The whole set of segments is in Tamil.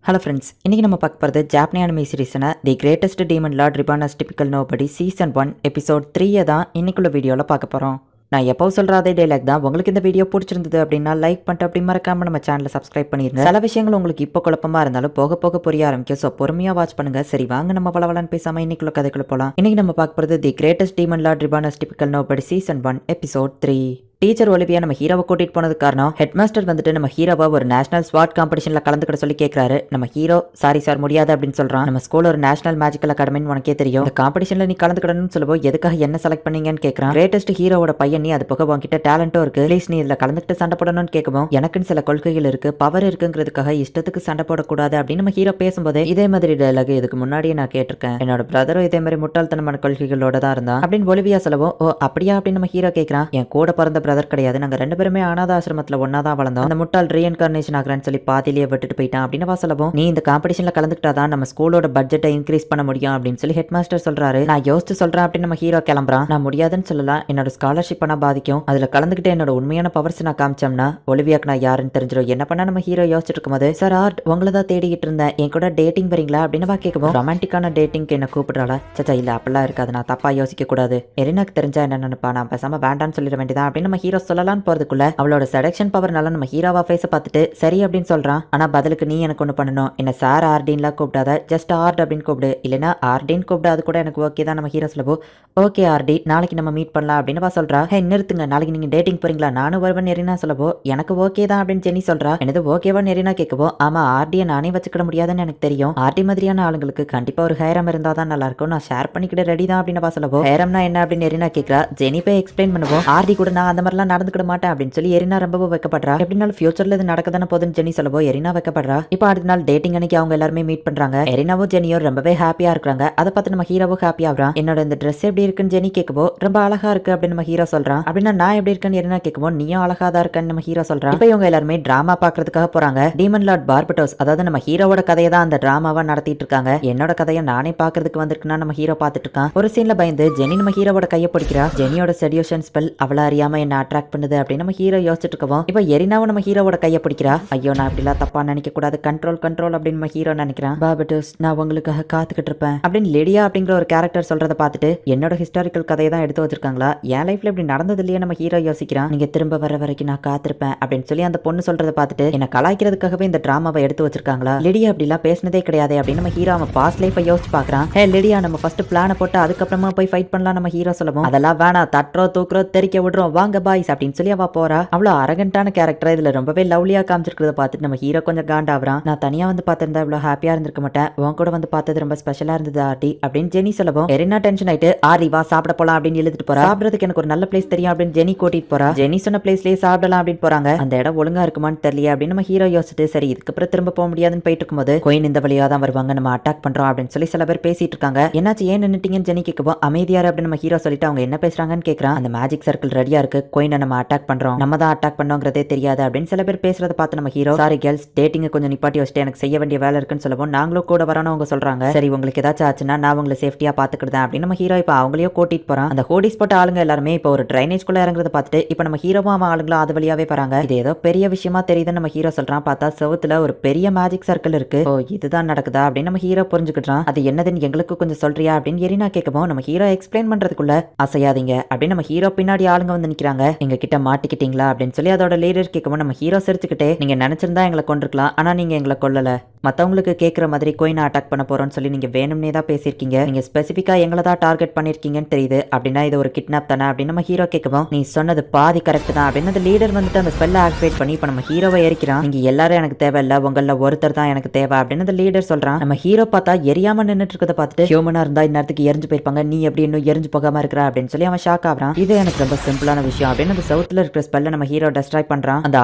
ஹலோ ஃப்ரெண்ட்ஸ், இன்றைக்கி நம்ம பார்க்க போகிறது ஜாப்பனி அனிமே சீரிஸான the greatest demon lord reborn as typical nobody season 1 episode 3 தான் இன்னைக்குள்ள வீடியோவில் பார்க்க போகிறோம். நான் எப்போ சொல்கிற அதே டைலாக் தான். உங்களுக்கு இந்த வீடியோ பிடிச்சிருந்தது அப்படின்னா லைக் பண்ணிட்டு அப்படி மறக்காமல் நம்ம சேனலை சப்ஸ்கிரைப் பண்ணிடுங்க. சில விஷயங்கள் உங்களுக்கு இப்போ குழப்பமாக இருந்தாலும் போக போக புரிய ஆரம்பிக்கும். ஸோ பொறுமையாக வாட்ச் பண்ணுங்கள். சரி வாங்க நம்ம பலவலன்னு பேசாமல் இன்னைக்குள்ள கதைக்குள்ள போகலாம். இன்றைக்கி நம்ம பார்க்க போகிறது the greatest demon lord reborn as typical nobody season 1 episode 3. Teacher Olivia நம்ம ஹீரோவை கூட்டிட்டு போனது காரணம் ஹெட் மாஸ்டர் வந்துட்டு நம்ம ஹீரோவை ஒரு நேஷனல் ஸ்வாட் காம்படிஷன்ல கலந்துக்கிட சொல்லி கேட்கறாரு. நம்ம ஹீரோ சாரி சார் முடியாது அப்படின்னு சொல்றான். நம்ம ஸ்கூல் ஒரு நேஷனல் மேஜிக்கல் அகாடமின்னு உனக்கே தெரியும், இந்த காம்படிஷன்ல நீ கலந்துக்கிடணும்னு சொல்லுவோம். எதுக்காக என்ன செலக்ட் பண்ணீங்கன்னு கேட்கறான். கிரேட்டஸ்ட் ஹீரோவோட பையன், நீ அது போக உன்கிட்ட டேலண்ட்டும் இருக்கு, ப்ளீஸ் நீ இதுல கலந்துக்கிட்டு சண்டை போடணும்னு கேட்கவும், எனக்குன்னு சில கொள்கைகள் இருக்கு, பவர் இருக்குங்கிறதுக்காக இஷ்டத்துக்கு சண்டை போடக்கூடாது அப்படின்னு நம்ம ஹீரோ பேசும்போது இதே மாதிரி டயலாக் இதுக்கு முன்னாடியே நான் கேட்டிருக்கேன். என்னோட பிரதரும் இதே மாதிரி முட்டாள்தனமான கொள்கைகளோட தான் இருந்தான் அப்படின்னு ஒலிவியா சொல்லவும், ஓ அப்படியா அப்படின்னு நம்ம ஹீரோ கேட்கறான். என் கூட பிறந்த பிரதர் கிடையாது, நாங்க ரெண்டு பேருமே அனாத ஆசிரமத்துல ஒன்னாதான் வளர்ந்தோம். அந்த முட்டாள் ரீஇன்கார்னேஷன் ஆகுறான்னு சொல்லி பாதிலேயே விட்டுட்டு போயிட்டான் அப்படின்னு சொல்லவும், நீ இந்த காம்படிஷன்ல கலந்துக்கிட்டாதான் நம்ம ஸ்கூலோட பட்ஜெட்டை இன்க்ரீஸ் பண்ண முடியும் அப்படின்னு சொல்லி ஹெட் மாஸ்டர் சொல்றாரு. நான் யோசிச்சு சொல்றேன் அப்படின்னு நம்ம ஹீரோ கிளம்புறான். நான் முடியாதுன்னு சொல்லலாம், என்னோட ஸ்காலர்ஷிப் பண்ண பாதிக்கும், அதுல கலந்துக்கிட்டு என்னோட உண்மையான பவர்ஸ் நான் காமிச்சோம்னா ஒலிவியாக்கு நான் யாருன்னு தெரிஞ்சிடும். என்ன பண்ணா நம்ம ஹீரோ யோசிச்சுட்டு இருக்கும்போது, சார் ஆர்ட் உங்களை தான் தேடிக்கிட்டு இருந்தேன், என் கூட டேட்டிங் வரீங்களா அப்படின்னு கேட்கவும், ரொமான்டிக்கான டேட்டிங்க்கு என்ன கூப்பிடுறாளா? சச்சா இல்ல அப்படிலாம் இருக்காது, நான் தப்பா யோசிக்க கூடாது, எரினாக்கு தெரிஞ்சா என்ன நினைப்பா, நான் பேசாம வேண்டான்னு சொல்லிட வேண்டியதான் அப்படின்னு நம்ம ஹீரோ சொல்லலான்னு போறதுக்குள்ள அவளோட செடக்ஷன் பவர்னால நம்ம ஹீரோவா ஃபேஸை பார்த்துட்டு சரி அப்படின்னு சொல்றான். ஆனா பதிலுக்கு நீ எனக்கு ஒன்று பண்ணணும், என்ன சார் ஆர்டின்லாம் கூப்பிடாத, ஜஸ்ட் ஆர்ட் அப்படின்னு கூப்பிடு, இல்லைன்னா ஆர்டின் கூப்பிடு, அது கூட எனக்கு ஓகே தான். நம்ம ஹீரோ சொல்லவோ, ஓகே ஆர்டி நாளைக்கு நம்ம மீட் பண்ணலாம் அப்படின்னு சொல்றா. ஹே நிறுத்துங்க, நாளைக்கு நீங்க டேட்டிங் போறீங்களா? நானும் வருவன் நெறினா சொல்லவோ, எனக்கு ஓகே தான் அப்படின்னு ஜெனி சொல்றா. எனது ஓகேவா நெறினா கேட்கவோ, ஆமா ஆர்டியை நானே வச்சுக்கிட முடியாதுன்னு எனக்கு தெரியும், ஆர்டி மாதிரியான ஆளுங்களுக்கு கண்டிப்பா ஒரு ஹேரம் இருந்தா தான் நல்லா இருக்கும், நான் ஷேர் பண்ணிக்கிட ரெடி தான் அப்படின்னு சொல்லவோ, ஹேரம்னா என்ன அப்படின்னு நெறினா கேட்கறா. ஜெனி போய் எக்ஸ்பிளைன் பண்ணுவோம், ஆர்டி கூட நான் அந்த மாதிரிலாம் நடந்துக்கிட மாட்டேன் அப்படின்னு சொல்லி எரினா ரொம்ப வைக்கப்படுறா. எப்படினாலும் ஃபியூச்சர்ல இது நடக்கதானே போதுன்னு ஜெனி சொல்லவோ, எரினா வைக்கப்படுறா. இப்போ அடுத்த நாள் டேட்டிங் அன்னைக்கு அவங்க எல்லாருமே மீட் பண்றாங்க. எரினாவும் ஜெனியும் ரொம்பவே ஹாப்பியா இருக்காங்க. அதை பார்த்து நம்ம ஹீரோவும் ஹாப்பி ஆகுறான். என்னோட இந்த ட்ரெஸ் எப்படி இருக்குன்னு ஜெனி கேட்கவோ, ரொம்ப அழகா இருக்கு அப்படின்னு நம்ம ஹீரோ சொல்றான். அப்படின்னா நான் எப்படி இருக்கேன்னு எரினா கேட்கவோ, நீயும் அழகா தான் இருக்கன்னு நம்ம ஹீரோ சொல்றான். இப்போ இவங்க எல்லாருமே டிராமா பாக்குறதுக்காக போறாங்க. டீமன் லார்ட் பார்பட்டோஸ், அதாவது நம்ம ஹீரோவோட கதையை தான் அந்த டிராமாவா நடத்திட்டு இருக்காங்க. என்னோட கதையை நானே பாக்குறதுக்கு வந்திருக்குன்னா நம்ம ஹீரோ பாத்துட்டு இருக்கான். ஒரு சீன்ல பயந்து ஜெனி நம்ம ஹீரோவோட கையை பிடிக்கிறா. ஜெனியோட செடியூஷன் ஸ்பெல் அவளை அறியாம என்ன அட்ராக்ட் பண்ணுது அப்படின்னு நம்ம ஹீரோ யோசிச்சுட்டு இருக்கோம். இப்போ எரினாவும் நம்ம ஹீரோவோட கையை பிடிக்கிறா. ஐயோ நான் அப்படிலாம் தப்பா நினைக்க கூடாது, கண்ட்ரோல் கண்ட்ரோல் அப்படின்னு நம்ம ஹீரோ நினைக்கிறான். பார்பட்டோஸ் நான் உங்களுக்காக காத்துக்கிட்டு இருப்பேன் அப்படின்னு லேடியா அப்படிங்கிற ஒரு கேரக்டர் சொல்றதை பார்த்துட்டு என்னோட ஹிஸ்டாரிக்கல் கதையை தான் எடுத்து வச்சிருக்காங்களா, என் லைஃப்ல இப்படி நடந்தது இல்லையே நம்ம ஹீரோ யோசிக்கிறான். நீங்க திரும்ப வர வரைக்கும் நான் காத்திருப்பேன் அப்படின்னு சொல்லி அந்த பொண்ணு சொல்றதை பார்த்துட்டு என்ன கலாய்க்கிறதுக்காகவே இந்த டிராமாவை எடுத்து வச்சிருக்காங்களா, லிடியா அப்படிலாம் பேசினதே கிடையாது அப்படின்னு நம்ம ஹீரோ அவன் பாஸ்ட் லைஃபை யோசிச்சு பாக்குறான். ஹே லிடியா நம்ம ஃபர்ஸ்ட் பிளான போட்டு அதுக்கப்புறமா போய் ஃபைட் பண்ணலாம் நம்ம ஹீரோ சொல்லவும், அதெல்லாம் வேணாம், தட்டுறோ தூக்குறோ தெரிக்க விடுறோம் வாங்க பாய்ஸ் அப்படின்னு சொல்லி அவ போறா. அவ்வளவு அரகண்டான கேரக்டர் இதுல ரொம்பவே லவ்லியா காமிச்சிருக்கிறத பார்த்துட்டு நம்ம ஹீரோ கொஞ்சம் காண்டாவறான். நான் தனியா வந்து பார்த்திருந்தா இவ்வளவு ஹாப்பியா இருந்திருக்க மாட்டேன், உன் கூட வந்து பார்த்தது ரொம்ப ஸ்பெஷலா இருந்தது ஆர்டி அப்படின்னு ஜெனி சொல்லவும், எரினா டென்ஷன் ஆயிட்டு ஆரி வா சாப்பிட போலாம் அப்படின்னு எழுதிட்டு போறா. சாப்பிடறதுக்கு எனக்கு ஒரு நல்ல பிளேஸ் தெரியும் அப்படின்னு ஜெனி கூட்டிட்டு போறா. ஜெனி சொன்ன பிளேஸ்லயே சாப்பிடலாம் அப்படின்னு போறாங்க. அந்த இடம் ஒழுங்கா இருக்குமான்னு தெரியல அப்படின்னு நம்ம ஹீரோ யோசிச்சுட்டு சரி இதுக்கப்புறம் திரும்ப போக முடியாதுன்னு போயிட்டு இருக்கும்போது, கோயின் இந்த வழியா தான் வருவாங்க, நம்ம அட்டாக் பண்றோம் அப்படின்னு சொல்லி சில பேர் பேசிட்டு இருக்காங்க. என்னாச்சு ஏன் நின்னுட்டீங்கன்னு ஜெனி கேட்கவும், அமைதியாரு அப்படின்னு நம்ம ஹீரோ சொல்லிட்டு அவங்க என்ன பேசுறாங்கன்னு கேட்கறான். அந்த மேஜிக் சர்க்கிள் ரெடியா இருக்கு, கோயினை நம்ம அட்டாக் பண்றோம், நம்ம தான் அட்டாக் பண்ணோங்கிறதே தெரியாது அப்படின்னு சில பேர் பேசுறத பார்த்து நம்ம ஹீரோ, சாரி கேர்ள்ஸ் டேட்டிங் கொஞ்சம் நிப்பாட்டி வச்சுட்டு எனக்கு செய்ய வேண்டிய வேலை இருக்குன்னு சொல்லவும், நாங்களும் கூட வரணும் அவங்க சொல்றாங்க. சரி உங்களுக்கு ஏதாச்சும் ஆச்சுன்னா நான் உங்களை சேஃப்டியா பாத்துக்கிட்டேன் அப்படின்னு நம்ம ஹீரோ இப்போ அவங்களையும் கூட்டிட்டு போறான். அந்த ஹோடிஸ் போட்ட ஆளுங்க எல்லாருமே இப்போ ஒரு ட்ரைனேஜ் குள்ள இறங்குறத பார்த்துட்டு இப்போ நம்ம ஹீரோவும் அவன் ஆளுங்களும் அது வழியாவே போறாங்க. இது ஏதோ பெரிய விஷயமா தெரியுதுன்னு நம்ம ஹீரோ சொல்றான். பார்த்தா செவுத்துல ஒரு பெரிய மேஜிக் சர்க்கிள் இருக்கு, ஓ இதுதான் நடக்குதா அப்படின்னு நம்ம ஹீரோ புரிஞ்சுக்கிட்டான். அது என்னதுன்னு எங்களுக்கு கொஞ்சம் சொல்றியா அப்படின்னு எரினா கேட்கவும், நம்ம ஹீரோ எக்ஸ்பிளைன் பண்றதுக்குள்ள அசையாதீங்க அப்படின்னு நம்ம ஹீரோ பின்னாடி ஆளுங்க வந்து நிக்கிறாங்க. எங்க கிட்ட மாட்டிக்கிட்டீங்களா அப்படின்னு சொல்லி அதோட லீடர் கேட்கவும், நம்ம ஹீரோ சிரிச்சுக்கிட்டே நீங்க நினைச்சிருந்தா எங்களை கொண்டிருக்கலாம், ஆனா நீங்க எங்களை கொல்லல, மற்றவங்களுக்கு கேட்குற மாதிரி கோயினை அட்டாக் பண்ண போறோம்னு சொல்லி நீங்க வேணும்னே தான் பேசியிருக்கீங்க, நீங்க ஸ்பெசிஃபிக்கா எங்களை தான் டார்கெட் பண்ணிருக்கீங்கன்னு தெரியுது, அப்படின்னா இது ஒரு கிட்னாப் தானே அப்படின்னு நம்ம ஹீரோ கேட்கவும், நீ சொன்னது பாதி கரெக்ட் தான் அப்படின்னு அந்த லீடர் வந்துட்டு அந்த ஸ்பெல்லை ஆக்டிவேட் பண்ணி இப்போ நம்ம ஹீரோவை எரிக்கிறான். நீங்க எல்லாரும் எனக்கு தேவையில்ல, உங்கள ஒருத்தர் தான் எனக்கு தேவை அப்படின்னு அந்த லீடர் சொல்றான். நம்ம ஹீரோ பார்த்தா எரியாம நின்றுட்டு இருக்கதை பார்த்துட்டு, ஹியூமனா இருந்தா இந்நேரத்துக்கு எரிஞ்சு போயிருப்பாங்க, நீ எப்படி இன்னும் எரிஞ்சு போகாம இருக்கிற அப்படின்னு சொல்லி அவன் ஷாக் ஆகிறான். இது எனக்கு ரொம்ப சிம்பிளான விஷயம் அப்படின்னு அந்த சவுத்துல இருக்கிற ஸ்பெல்லை நம்ம ஹீரோ டெஸ்ட்ராய் பண்றான். அந்த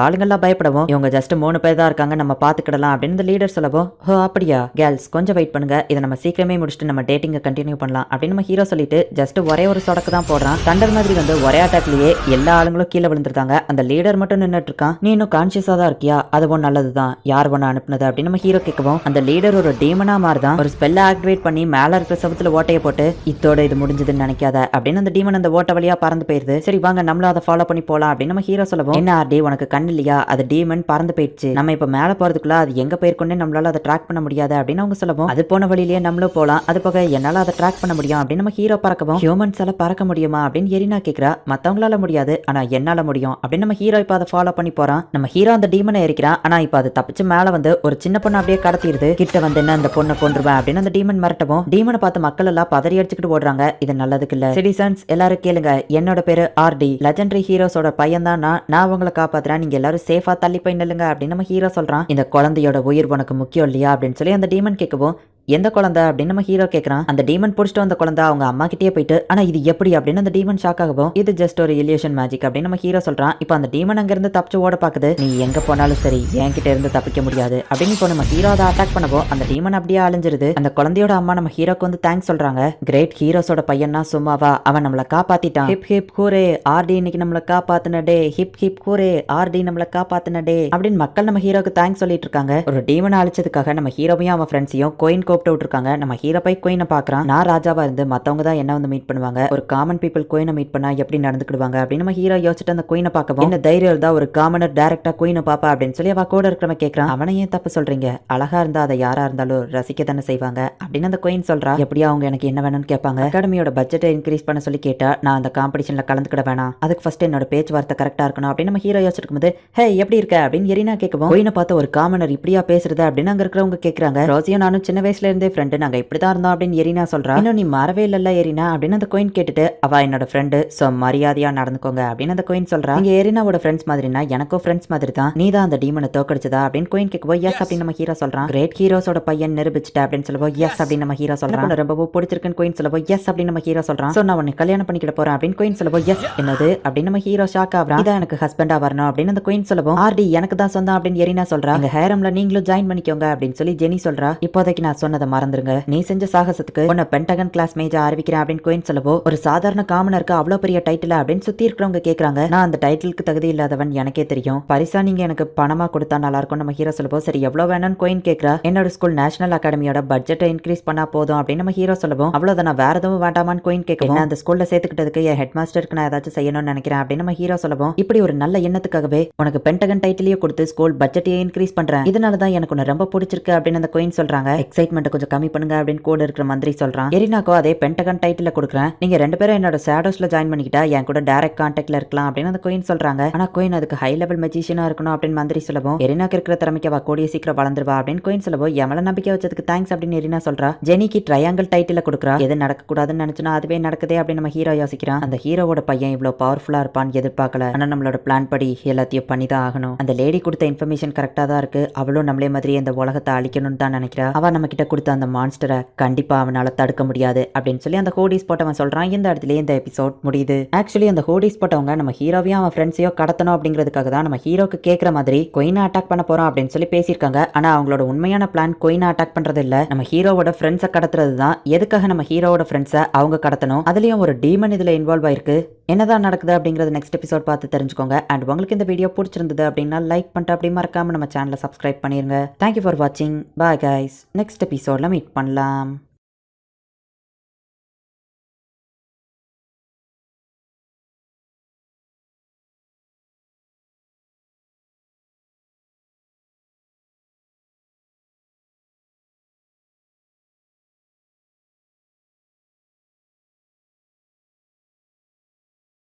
ஆளுங்கெல்லாம் பயப்படவும், இவங்க ஜஸ்ட் 3 பேர் தான் இருக்காங்க, நம்ம பாத்துக்கிடலாம் அப்படின்னு இந்த லீடர் சொல்லவும், ஹோ அப்படியா கேர்ள்ஸ் கொஞ்சம் வெயிட் பண்ணுங்க, இதை நம்ம சீக்கிரமே முடிச்சுட்டு நம்ம டேட்டிங்கை கண்டினியூ பண்ணலாம் அப்படின்னு நம்ம ஹீரோ சொல்லிட்டு ஜஸ்ட் ஒரே ஒரு சொடக்கு தான் போடுறான். தண்டர் மாதிரி வந்து ஒரே அட்டாக்லயே எல்லா ஆளுங்களும் கீழே விழுந்துருந்தாங்க. அந்த லீடர் மட்டும் நின்றுட்டு இருக்கான். நீ இன்னும் கான்சியஸா தான் இருக்கியா, அதுவும் நல்லதுதான், யார் ஒன்னு அனுப்புனது அப்படின்னு நம்ம ஹீரோ கேட்கவும், அந்த லீடர் ஒரு டீமனா மாறுதான். ஒரு ஸ்பெல்லை ஆக்டிவேட் பண்ணி மேல இருக்கிற சவுத்துல ஓட்டையை போட்டு, இத்தோட இது முடிஞ்சதுன்னு நினைக்காத அப்படின்னு அந்த டீமன் அந்த ஓட்ட வழியா பறந்து போயிருது. சரி வாங்க நம்மளும் அதை ஃபாலோ பண்ணி போலாம் அப்படின்னு நம்ம ஹீரோ சொல்லவும், என்ன ஆர்டி உனக்கு கண் இல்லையா, அது டீமன் பறந்து போயிடுச்சு, நம்ம இப்ப மேல போறதுக்குள்ள அது எங்க போயிருக்கோன்னு நம்மளால அதை ட்ராக் பண்ண முடியாது அப்படின்னு அவங்க சொல்லவும், அது போன வழியிலேயே நம்மளும் போலாம், அது போக என்னால அதை ட்ராக் பண்ண முடியும் அப்படின்னு நம்ம ஹீரோ பறக்கவும், ஹியூமன்ஸால பறக்க முடியுமா அப்படின்னு எரினா கேக்குறா. மத்தவங்களால முடியாது, ஆனா என்னால முடியும் அப்படின்னு நம்ம ஹீரோ இப்ப அதை ஃபாலோ பண்ணி போறான். நம்ம ஹீரோ அந்த டீமனை எரிக்கிறான். ஆனா இப்ப அது தப்பிச்சு மேல வந்து ஒரு சின்ன பொண்ணு அப்படியே கடத்திடுது. கிட்ட வந்து என்ன அந்த பொண்ணை கொன்றுவேன் அப்படின்னு அந்த டீமன் மிரட்டவும், டீமனை பார்த்து மக்கள் எல்லாம் பதறி அடிச்சுக்கிட்டு ஓடுறாங்க. இது நல்லதுக்கு இல்ல. சிட்டிசன்ஸ் எல்லாரும் கேளுங்க, என்னோட பேரு ஆர்டி, லெஜெண்டரி ஹீரோஸோட பையன் தான் நான் உங்களை காப்பாத்துறேன், நீங்க எல்லாரும் சேஃபா தள்ளி போய் நில்லுங்க அப்படின்னு நம்ம ஹீரோ சொல்றான். இந்த குழந்தையோட உயிர் உனக்கு முக்கியம் இல்லையா அப்படின்னு சொல்லி அந்த டீமன் கேட்கவும், எந்த குழந்தை அப்படின்னு நம்ம ஹீரோ கேட்கறான். அந்த டீமன் பிடிச்சிட்டு வந்த குழந்தை அவங்க அம்மா கிட்டே போயிட்டு, ஆனா இது எப்படி அப்படின்னு அந்த டீமன் ஷாக் ஆகவும், இது ஜஸ்ட் ஒரு இல்யூஷன் மேஜிக் அப்படின்னு நம்ம ஹீரோ சொல்றான். இப்போ அந்த டீமன் அங்க இருந்து தப்பிச்சு ஓட பாக்குது. நீ எங்க போனாலும் சரி என்கிட்ட இருந்து தப்பிக்க முடியாது அப்படின்னு இப்போ நம்ம ஹீரோ அதை அட்டாக் பண்ணவும் அந்த டீமன் அப்படியே அழிஞ்சிருது. அந்த குழந்தையோட அம்மா நம்ம ஹீரோக்கு வந்து தேங்க்ஸ் சொல்றாங்க. கிரேட் ஹீரோஸோட பையனா சும்மாவா, அவன் நம்மளை காப்பாத்திட்டான், ஹிப் ஹிப் ஹூரே ஆர்டி இன்னைக்கு நம்மளை காப்பாத்தின டே, ஹிப் ஹிப் ஹூரே ஆர்டி நம்மளை காப்பாத்தின டே அப்படின்னு மக்கள் நம்ம ஹீரோக்கு தேங்க்ஸ் சொல்லிட்டு இருக்காங்க. ஒரு டீமன் அழிச்சதுக்காக நம்ம ஹீரோவையும் அவன் ஃப்ரெண்ட்ஸையும் கோயின் கூப்பிட்டு விட்டுருக்காங்க. நம்ம ஹீரோ போய் குயினை பாக்குறான். நான் ராஜாவா இருந்து மத்தவங்க தான் என்ன வந்து மீட் பண்ணுவாங்க, ஒரு காமன் பீப்புள் குயினை மீட் பண்ணா எப்படி நடந்துக்கிடுவாங்க அப்படின்னு நம்ம ஹீரோ யோசிச்சுட்டு அந்த குயினை பார்க்கவும், என்ன தைரியம் இருந்தா ஒரு காமனர் டைரக்டா குயினை பாப்பா அப்படின்னு சொல்லி அவ கூட இருக்கிறவன் கேட்கறான். அவனை ஏன் தப்பு சொல்றீங்க, அழகா இருந்தா அதை யாரா இருந்தாலும் ரசிக்க தானே செய்வாங்க அப்படின்னு அந்த குயின் சொல்றா. எப்படியா அவங்க எனக்கு என்ன வேணும்னு கேட்பாங்க. அகாடமியோட பட்ஜெட்டை இன்க்ரீஸ் பண்ண சொல்லி கேட்டா நான் அந்த காம்படிஷன்ல கலந்துக்கிட வேணாம், அதுக்கு ஃபர்ஸ்ட் என்னோட பேச்சுவார்த்தை கரெக்டா இருக்கணும் அப்படின்னு நம்ம ஹீரோ யோசிச்சுட்டு இருக்கும்போது, ஹே எப்படி இருக்க அப்படின்னு எரினா கேட்கவும், குயினை பார்த்து ஒரு காமனர் இப்படியா பேசுறது அப்படின்னு அங்க இருக்கிறவங்க கேட்கறாங்க. ரோசியும் நானும் சின்ன வயசுல இருந்தே ஃப்ரெண்டு, நாங்க இப்படிதான் இருந்தோம் அப்படின்னு எரினா சொல்றா. இன்னும் நீ மறவே இல்ல எரினா அப்படின்னு அந்த குயின் கேட்டுட்டு, அவ என்னோட ஃப்ரெண்டு, சோ மரியாதையா நடந்துக்கோங்க அப்படின்னு அந்த குயின் சொல்றா. நீங்க எரினாவோட ஃப்ரெண்ட்ஸ் மாதிரினா எனக்கும் ஃப்ரெண்ட்ஸ் மாதிரி தான், நீ தான் அந்த டீமனை தோக்கடிச்சதா அப்படின்னு குயின் கேட்கவும், எஸ் அப்படின்னு நம்ம ஹீரோ சொல்றான். கிரேட் ஹீரோஸோட பையன் நிரூபிச்சிட்ட அப்படின்னு சொல்லவும், எஸ் அப்படின்னு நம்ம ஹீரோ சொல்றான். ரொம்ப பிடிச்சிருக்குன்னு குயின் சொல்லவும், எஸ் அப்படின்னு நம்ம ஹீரோ சொல்றான். சோ நான் உன்னை கல்யாணம் பண்ணிக்கிட போறேன் அப்படின்னு குயின் சொல்லவும், எஸ் என்னது அப்படின்னு நம்ம ஹீரோ ஷாக் ஆகுறான். இதான் எனக்கு ஹஸ்பண்டா வரணும் அப்படின்னு அந்த குயின் சொல்லவும், ஆர்டி எனக்கு தான் சொந்தம் அப்படின்னு எரினா சொல்றா. எங்க ஹேரம்ல நீங்களும் ஜாயின் பண்ணிக்கோங்க அப்படின்னு சொல்லி ஜெனி சொல்றா. இப்போதைக்கு நான் சொன்னதை மறந்துருங்க, நீ செஞ்ச சாகசத்துக்கு உன்னை பென்டகன் கிளாஸ் மேஜா அறிவிக்கிறேன் அப்படின்னு குயின் சொல்லவோ, ஒரு சாதாரண காமனருக்கு அவ்வளவு பெரிய டைட்டில் அப்படின்னு சுத்தி இருக்கிறவங்க கேக்குறாங்க. நான் அந்த டைட்டிலுக்கு தகுதி இல்லாதவன் எனக்கே தெரியும், பரிசா நீங்க எனக்கு பணமா கொடுத்தா நல்லா இருக்கும் நம்ம ஹீரோ சொல்லவோ, சரி எவ்வளவு வேணும்னு குயின் கேக்குறா. என்னோட ஸ்கூல் நேஷனல் அகாடமியோட பட்ஜெட்டை இன்க்ரீஸ் பண்ணா போதும் அப்படின்னு நம்ம ஹீரோ சொல்லவும், அவ்வளவுதான் வேற எதுவும் வேண்டாமான்னு குயின் கேட்கவும், அந்த ஸ்கூல்ல சேர்த்துக்கிட்டதுக்கு என் ஹெட் மாஸ்டருக்கு நான் ஏதாச்சும் செய்யணும்னு நினைக்கிறேன் அப்படின்னு நம்ம ஹீரோ சொல்லவும், இப்படி ஒரு நல்ல எண்ணத்துக்காகவே உனக்கு பென்டகன் டைட்டிலையே கொடுத்து ஸ்கூல் பட்ஜெட்டையே இன்க்ரீஸ் பண்றேன், இதனாலதான் எனக்கு உன்னை ரொம்ப பிடிச்சிருக்கு அப்படின்னு அந்த குயின் சொல்றாங்க. எக்ஸைட்மெண்ட் கொஞ்சம் கம்மி பண்ணுங்க அப்படின்னு கூட இருக்கிற மந்திரி சொல்றான். எரினாக்கோ அதே பென்டகன் டைட்டில் கொடுக்குறேன், நீங்க ரெண்டு பேரும் என்னோட ஷேடோஸ்ல ஜாயின் பண்ணிக்கிட்டா என் கூட டைரக்ட் கான்டாக்ட்ல இருக்கலாம் அப்படின்னு அந்த குயின் சொல்றாங்க. ஆனா குயின் அதுக்கு ஹை லெவல் மெஜிஷியனா இருக்கணும் அப்படின்னு மந்திரி சொல்லவும், எரினாக்கு இருக்கிற திறமைக்கு அவ கூடிய சீக்கிரம் வளர்ந்துருவா அப்படின்னு குயின் சொல்லவும், எமல நம்பிக்கை வச்சதுக்கு தேங்க்ஸ் அப்படின்னு எரினா சொல்றா. ஜெனிக்கு ட்ரையாங்கிள் டைட்டில் கொடுக்குறா. எது நடக்க கூடாதுன்னு நினைச்சுனா அதுவே நடக்குதே அப்படின்னு நம்ம ஹீரோ யோசிக்கிறான். அந்த ஹீரோவோட பையன் இவ்வளவு பவர்ஃபுல்லா இருப்பான்னு எதிர்பார்க்கல, ஆனா நம்மளோட பிளான் படி எல்லாத்தையும் பண்ணிதான் ஆகணும். அந்த லேடி கொடுத்த இன்ஃபர்மேஷன் கரெக்டா தான் இருக்கு, அவளும் நம்மளே மாதிரி இந்த உலகத்தை அழிக்கணும்னு தான் நினைக்கிறா. அவ நம்ம கிட்ட கொடுத்த அந்த மான்ஸ்டரை கண்டிப்பா அவனால தடுக்க முடியாது அப்படின்னு சொல்லி அந்த ஹோடிஸ் போட்டவன் சொல்றான். இந்த இடத்துல இந்த எபிசோட் முடியுது. ஆக்சுவலி அந்த ஹோடிஸ் போட்டவங்க நம்ம ஹீரோவையும் அவன் ஃப்ரெண்ட்ஸையோ கடத்தணும் அப்படிங்கிறதுக்காக தான் நம்ம ஹீரோக்கு கேட்கற மாதிரி கொயினை அட்டாக் பண்ண போறோம் அப்படின்னு சொல்லி பேசியிருக்காங்க. ஆனா அவங்களோட உண்மையான பிளான் கொயினை அட்டாக் பண்றது இல்ல, நம்ம ஹீரோவோட ஃப்ரெண்ட்ஸை கடத்துறது தான். எதுக்காக நம்ம ஹீரோவோட ஃப்ரெண்ட்ஸை அவங்க கடத்தணும், அதுலயும் ஒரு டீமன் இதுல இன்வால்வ் ஆயிருக்கு. என்னதான் நடக்குது அப்படிங்கறது நெக்ஸ்ட் எபிசோட் பார்த்து தெரிஞ்சுக்கோங்க. அண்ட் உங்களுக்கு இந்த வீடியோ பிடிச்சிருந்தது அப்படின்னா லைக் பண்ணிட்டு அப்படி மறக்காம நம்ம சேனலை சப்ஸ்கிரைப் பண்ணிருங்க. தேங்க்யூ ஃபார் வாட்சிங். பாய் கைஸ், நெக்ஸ்ட் எபிசோட்ல மீட் பண்ணலாம்.